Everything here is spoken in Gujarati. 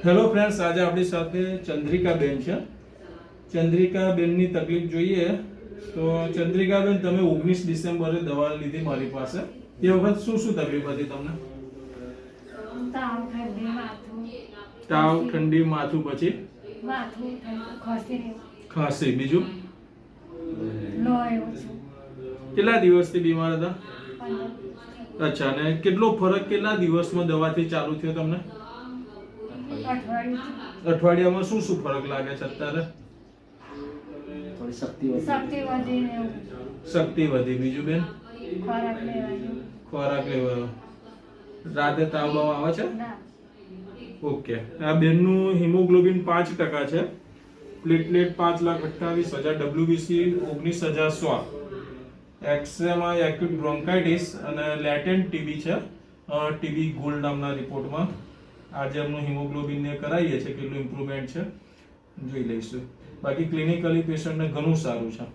હેલો ફ્રેન્ડ્સ, આજે આપણી સાથે ચંદ્રિકાબેન છે. ચંદ્રિકાબેનની તકલીફ જોઈએ તો ચંદ્રિકાબેન, તમે 19 ડિસેમ્બરે દવા લીધી મારી પાસે. એ વખત શું શું તકલીફ હતી તમને? તાવ, ઠંડી, માથું, પછી ખાંસી, બીજું કેટલા દિવસથી બીમાર હતા? અચ્છા, અને કેટલો ફરક કેટલા દિવસમાં દવાથી ચાલુ થયો તમને? અઠવાડિયામાં શું શું ફરક લાગે છે અત્યારે? શક્તિ વધી, બીજું બેન? ખોરાક લેવાનો. રાતે તાવ બાવ આવે છે? ઓકે. આ બેનનું હિમોગ્લોબિન 5% છે, પ્લેટલેટ 5,28,000, WBC 19,100, એક્સરેમાં એક્યુટ બ્રોન્કાઇટિસ અને લેટેન્ટ ટીબી છે. ટીબી ગોલ્ડ નામના રિપોર્ટમાં આજે એમનું હિમોગ્લોબિન ને કરાવીએ છીએ કેટલું ઇમ્પ્રુવમેન્ટ છે જોઈ લઈશું. બાકી ક્લિનિકલી પેશન્ટને ઘણું સારું છે.